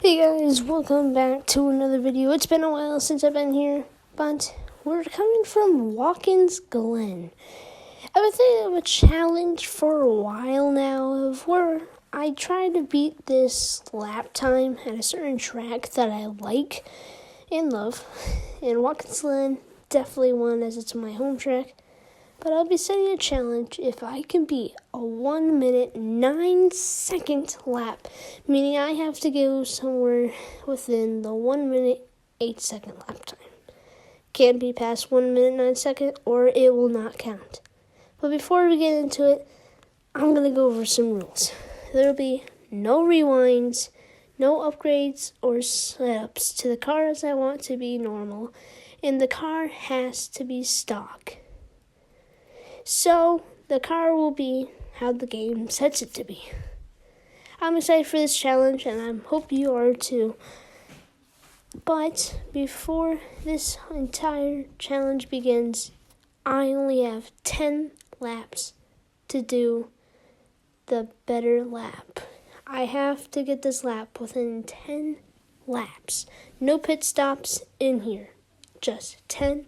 Hey guys, welcome back to another video. It's been a while since I've been here, but we're coming from Watkins, Glen. I've been thinking of a challenge for a while now of where I try to beat this lap time at a certain track that I like and love. And Watkins, Glen, definitely one as it's my home track. But I'll be setting a challenge if I can beat a 1 minute 9 second lap, meaning I have to go somewhere within the 1 minute 8 second lap time. Can't be past 1 minute 9 second or it will not count. But before we get into it, I'm going to go over some rules. There will be no rewinds, no upgrades or setups to the car as I want to be normal, and the car has to be stock. So, the car will be how the game sets it to be. I'm excited for this challenge, and I hope you are too. But before this entire challenge begins, I only have 10 laps to do the better lap. I have to get this lap within 10 laps. No pit stops in here. Just 10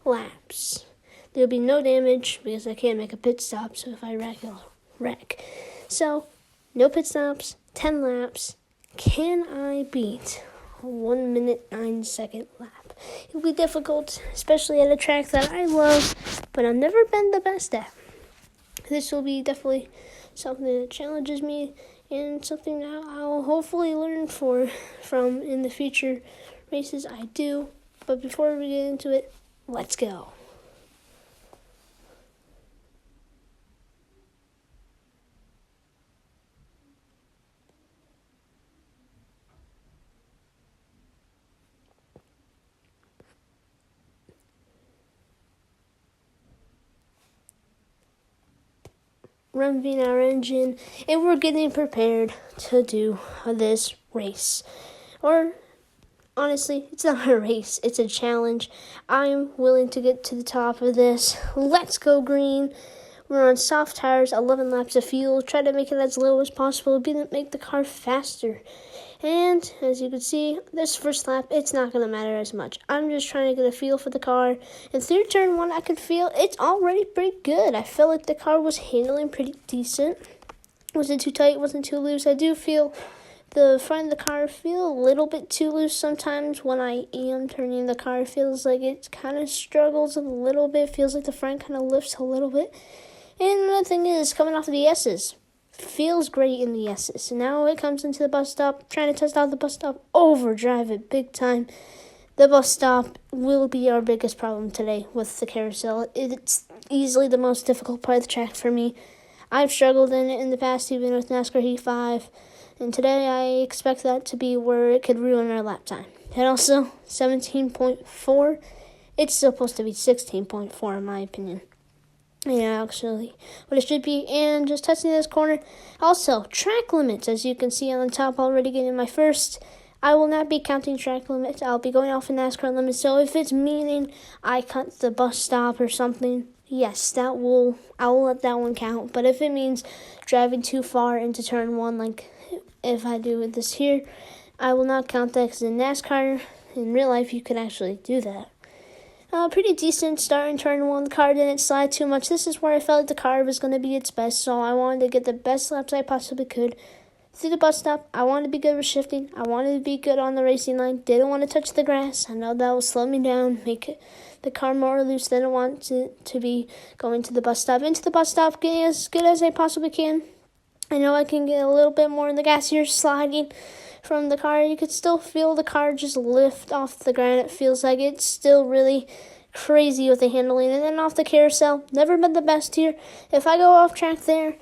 laps. There'll be no damage because I can't make a pit stop, so if I wreck, I'll wreck. So, no pit stops, 10 laps. Can I beat a 1 minute 9 second lap? It'll be difficult, especially at a track that I love, but I've never been the best at. This will be definitely something that challenges me and something that I'll hopefully learn from in the future races I do. But before we get into it, let's go. Revving our engine, and we're getting prepared to do this race. Or, honestly, it's not a race, it's a challenge. I'm willing to get to the top of this. Let's go green. We're on soft tires, 11 laps of fuel. Try to make it as low as possible, make the car faster. And, as you can see, this first lap, it's not going to matter as much. I'm just trying to get a feel for the car. And through turn one, I could feel it's already pretty good. I felt like the car was handling pretty decent. Wasn't too tight, wasn't too loose. I do feel the front of the car feel a little bit too loose sometimes when I am turning the car. It feels like it kind of struggles a little bit. Feels like the front kind of lifts a little bit. And another thing is, coming off of the S's. Feels great in the S's. Now it comes into the bus stop, trying to test out the bus stop, overdrive it big time. The bus stop will be our biggest problem today with the carousel. It's easily the most difficult part of the track for me. I've struggled in it in the past, even with NASCAR Heat 5, and today I expect that to be where it could ruin our lap time. And also, 17.4, it's supposed to be 16.4 in my opinion. Yeah, actually, what it should be, and just testing this corner. Also, track limits, as you can see on the top, already getting my first. I will not be counting track limits. I'll be going off of NASCAR limits, so if it's meaning I cut the bus stop or something, yes, I will let that one count. But if it means driving too far into turn one, like if I do this here, I will not count that, because in NASCAR, in real life, you can actually do that. Pretty decent start in turn one. The car didn't slide too much. This is where I felt like the car was going to be its best, so I wanted to get the best laps I possibly could. Through the bus stop, I wanted to be good with shifting. I wanted to be good on the racing line. Didn't want to touch the grass. I know that will slow me down, make the car more loose. Didn't want to be going to the bus stop. Into the bus stop, getting as good as I possibly can. I know I can get a little bit more in the gas here, sliding from the car. You could still feel the car just lift off the ground. It feels like it's still really crazy with the handling. And then off the carousel, never been the best here. If I go off track there,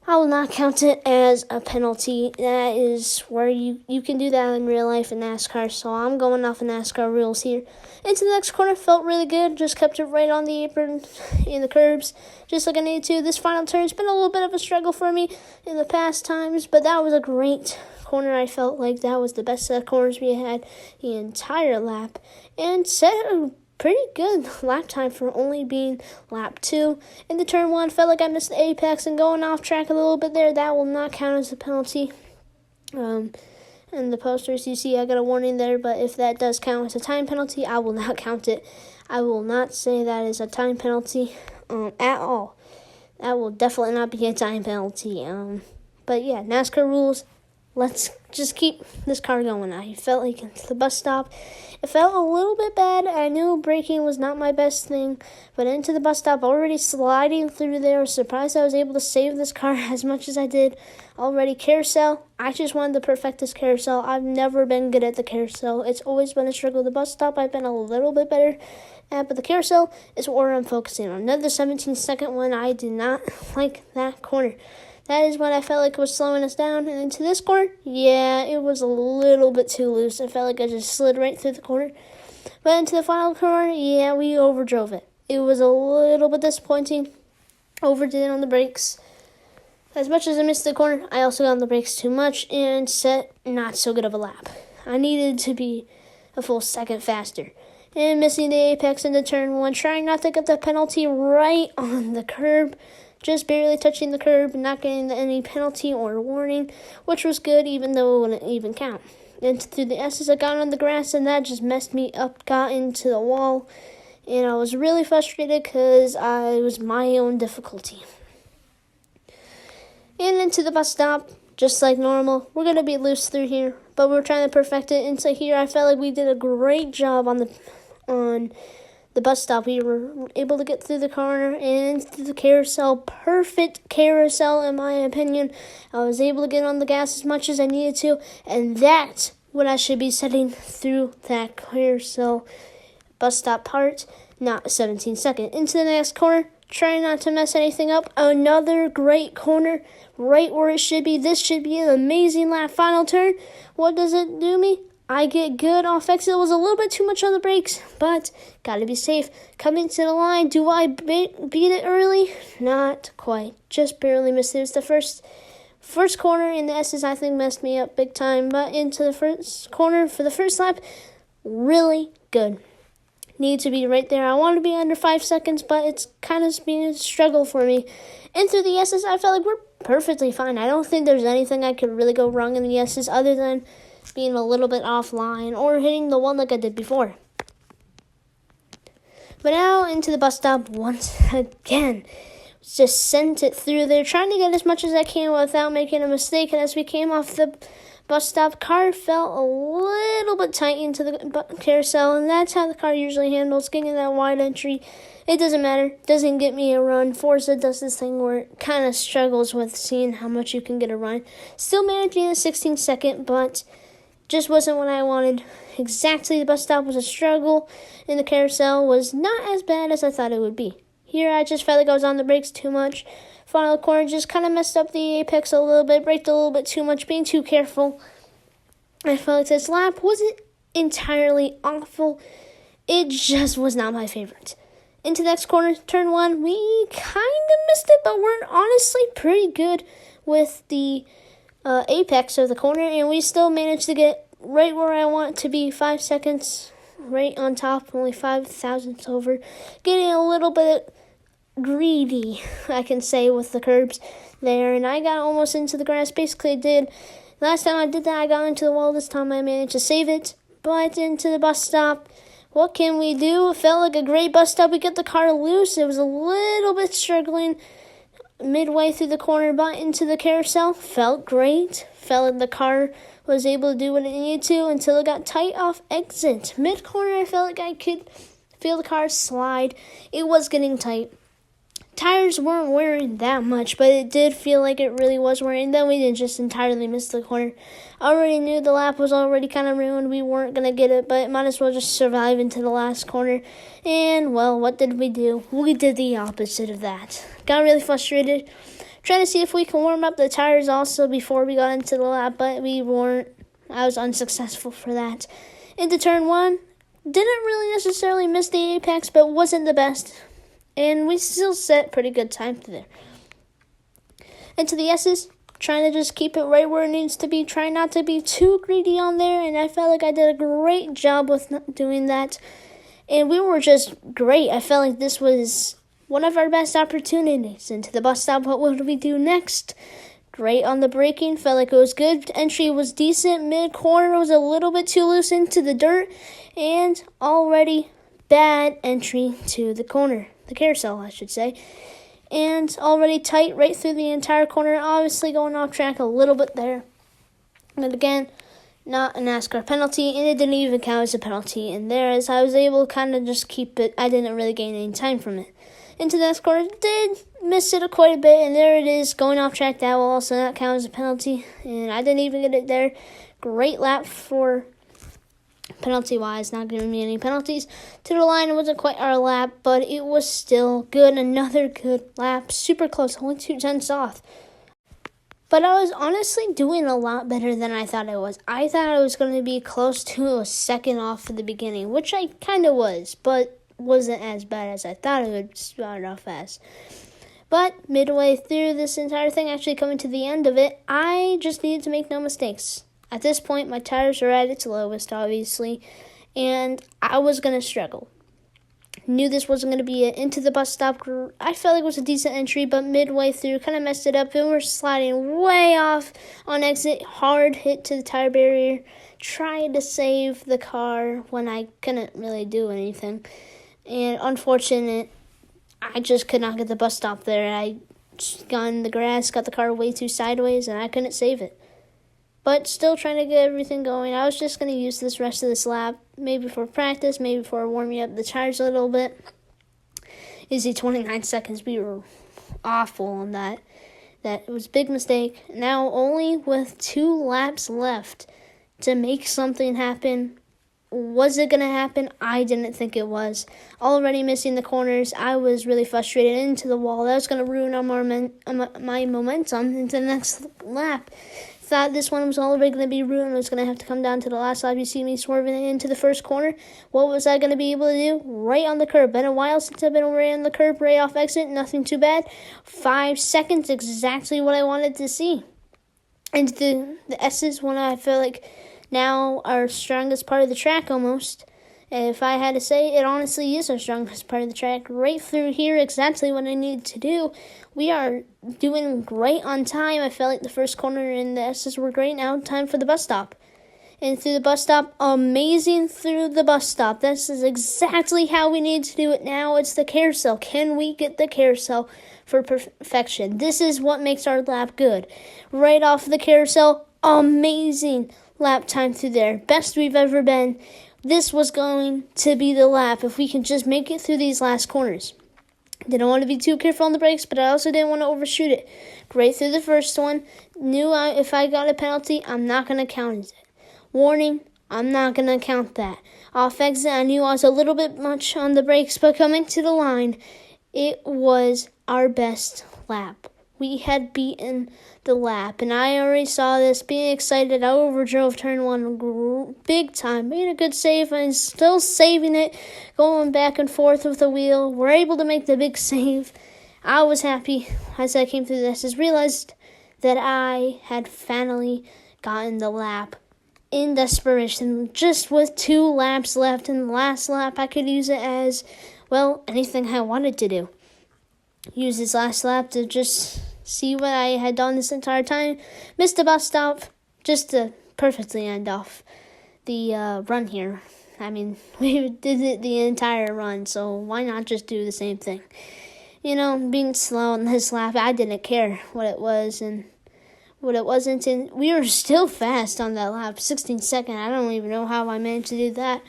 I will not count it as a penalty. That is where you can do that in real life in NASCAR, so I'm going off of NASCAR rules here. Into the next corner, felt really good. Just kept it right on the apron in the curbs, just like I needed to. This final turn has been a little bit of a struggle for me in the past times, but that was a great corner. I felt like that was the best set of corners we had the entire lap, and set a pretty good lap time for only being lap 2. In the turn 1, felt like I missed the apex and going off track a little bit there. That will not count as a penalty. in the posters, you see I got a warning there, but if that does count as a time penalty, I will not count it. I will not say that is a time penalty at all. That will definitely not be a time penalty. But yeah, NASCAR rules. Let's just keep this car going. I felt like into the bus stop, it felt a little bit bad. I knew braking was not my best thing, but into the bus stop, already sliding through there. I was surprised I was able to save this car as much as I did. Already carousel, I just wanted to perfect this carousel. I've never been good at the carousel. It's always been a struggle. The bus stop, I've been a little bit better at, but the carousel is where I'm focusing on. Another 17-second one. I did not like that corner. That is what I felt like was slowing us down. And into this corner, yeah, it was a little bit too loose. I felt like I just slid right through the corner. But into the final corner, yeah, we overdrove it. It was a little bit disappointing. Overdid it on the brakes. As much as I missed the corner, I also got on the brakes too much and set not so good of a lap. I needed to be a full second faster. And missing the apex into turn one, trying not to get the penalty right on the curb. Just barely touching the curb and not getting any penalty or warning, which was good even though it wouldn't even count. And through the S's, I got on the grass and that just messed me up, got into the wall. And I was really frustrated because it was my own difficulty. And into the bus stop, just like normal. We're going to be loose through here, but we're trying to perfect it. Into here, I felt like we did a great job on the bus stop. We were able to get through the corner and through the carousel. Perfect carousel, in my opinion. I was able to get on the gas as much as I needed to, and that's what I should be setting through that carousel bus stop part, not a 17-second. Into the next corner, trying not to mess anything up. Another great corner, right where it should be. This should be an amazing lap. Final turn. What does it do me? I get good off exit. It was a little bit too much on the brakes, but gotta be safe. Coming to the line, do I beat it early? Not quite. Just barely missed it. It was the first corner in the S's, I think, messed me up big time. But into the first corner for the first lap, really good. Need to be right there. I want to be under 5 seconds, but it's kind of been a struggle for me. And through the S's, I felt like we're perfectly fine. I don't think there's anything I could really go wrong in the S's other than being a little bit offline or hitting the one like I did before. But now into the bus stop once again. Just sent it through there, trying to get as much as I can without making a mistake. And as we came off the bus stop, car fell a little bit tight into the carousel, and that's how the car usually handles getting that wide entry. It doesn't matter. Doesn't get me a run. Forza does this thing where it kind of struggles with seeing how much you can get a run. Still managing a 16-second, but just wasn't what I wanted. Exactly, the bus stop was a struggle, and the carousel was not as bad as I thought it would be. Here, I just felt like I was on the brakes too much. Final corner just kind of messed up the apex a little bit, braked a little bit too much, being too careful. I felt like this lap wasn't entirely awful. It just was not my favorite. Into the next corner, turn one, we kind of missed it, but we're honestly pretty good with the apex of the corner, and we still managed to get right where I want to be, 5 seconds, right on top, only 5 thousandths over. Getting a little bit greedy, I can say, with the curbs there, and I got almost into the grass. Basically, I did. Last time I did that, I got into the wall. This time I managed to save it, but into the bus stop. What can we do? It felt like a great bus stop. We got the car loose. It was a little bit struggling midway through the corner, but into the carousel. Felt great. Felt like the car was able to do what it needed to until it got tight off exit. Mid-corner, I felt like I could feel the car slide. It was getting tight. Tires weren't wearing that much, but it did feel like it really was wearing. Then we didn't just entirely miss the corner. I already knew the lap was already kind of ruined. We weren't going to get it, but might as well just survive into the last corner. And, well, what did we do? We did the opposite of that. Got really frustrated, trying to see if we can warm up the tires also before we got into the lap, but we weren't. I was unsuccessful for that. Into turn one, didn't really necessarily miss the apex, but wasn't the best. And we still set pretty good time through there. Into the S's, trying to just keep it right where it needs to be, trying not to be too greedy on there, and I felt like I did a great job with doing that. And we were just great. I felt like this was one of our best opportunities. Into the bus stop, what would we do next? Great on the braking, felt like it was good. Entry was decent. Mid-corner was a little bit too loose into the dirt. And already bad entry to the corner. The carousel, I should say. And already tight right through the entire corner. Obviously going off track a little bit there. But again, not a NASCAR penalty. And it didn't even count as a penalty in there, as I was able to kind of just keep it. I didn't really gain any time from it. Into the next corner, did miss it quite a bit, and there it is, going off track. That will also not count as a penalty, and I didn't even get it there. Great lap for penalty-wise, not giving me any penalties. To the line, it wasn't quite our lap, but it was still good. Another good lap, super close, only 2/10 off. But I was honestly doing a lot better than I thought I was. I thought I was going to be close to a second off at the beginning, which I kind of was, but wasn't as bad as I thought it would start off as. But midway through this entire thing, actually coming to the end of it, I just needed to make no mistakes. At this point, my tires are at its lowest, obviously, and I was going to struggle. Knew this wasn't going to be it. Into the bus stop, I felt like it was a decent entry, but midway through, kind of messed it up, and we're sliding way off on exit. Hard hit to the tire barrier. Tried to save the car when I couldn't really do anything. And unfortunate, I just could not get the bus stop there. I just got in the grass, got the car way too sideways, and I couldn't save it. But still trying to get everything going. I was just going to use this rest of this lap, maybe for practice, maybe for warming up the tires a little bit. Easy 29 seconds. We were awful on that. That was a big mistake. Now only with 2 laps left to make something happen. Was it going to happen? I didn't think it was. Already missing the corners. I was really frustrated into the wall. That was going to ruin my momentum into the next lap. Thought this one was already going to be ruined. I was going to have to come down to the last lap. You see me swerving into the first corner. What was I going to be able to do? Right on the curb. Been a while since I've been right on the curb, right off exit. Nothing too bad. 5 seconds, exactly what I wanted to see. And the S is one I feel like now our strongest part of the track almost. If I had to say, it honestly is our strongest part of the track. Right through here, exactly what I needed to do. We are doing great on time. I felt like the first corner and the S's were great. Now time for the bus stop. And through the bus stop, amazing through the bus stop. This is exactly how we need to do it now. It's the carousel. Can we get the carousel for perfection? This is what makes our lap good. Right off the carousel, amazing lap time through there. Best we've ever been. This was going to be the lap if we can just make it through these last corners. Didn't want to be too careful on the brakes, but I also didn't want to overshoot it. Great through the first one. Knew if I got a penalty, I'm not going to count it. Warning, I'm not going to count that. Off exit, I knew I was a little bit much on the brakes, but coming to the line, it was our best lap. We had beaten the lap, and I already saw this. Being excited, I overdrove turn 1 big time. Made a good save, and still saving it, going back and forth with the wheel. We're able to make the big save. I was happy as I came through this. I realized that I had finally gotten the lap in desperation. Just with 2 laps left, and the last lap I could use it as, well, anything I wanted to do. Use this last lap to just see what I had done this entire time. Missed the bus stop just to perfectly end off the run here. I mean, we did it the entire run, so why not just do the same thing? You know, being slow on this lap, I didn't care what it was and what it wasn't. And we were still fast on that lap, 16 seconds. I don't even know how I managed to do that.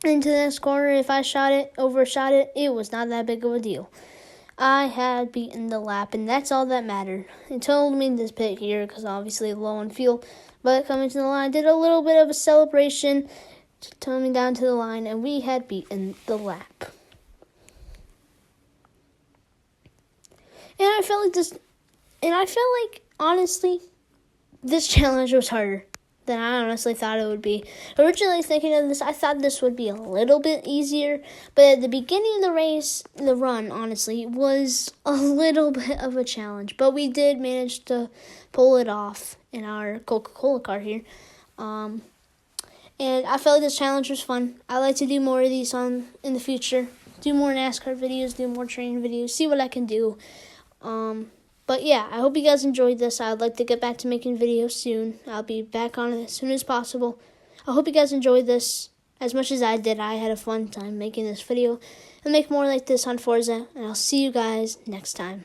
Into the next corner, if I overshot it, it was not that big of a deal. I had beaten the lap, and that's all that mattered. It told me this pit here, because obviously low on fuel. But coming to the line, did a little bit of a celebration, coming down to the line, and we had beaten the lap. And I felt like honestly, this challenge was harder than I honestly thought it would be. Originally thinking of this, I thought this would be a little bit easier, but at the beginning of the race, the run, honestly, was a little bit of a challenge. But we did manage to pull it off in our Coca-Cola car here. And I felt like this challenge was fun. I like to do more of these in the future. Do more NASCAR videos, do more training videos, see what I can do. But yeah, I hope you guys enjoyed this. I'd like to get back to making videos soon. I'll be back on it as soon as possible. I hope you guys enjoyed this as much as I did. I had a fun time making this video. I'll make more like this on Forza, and I'll see you guys next time.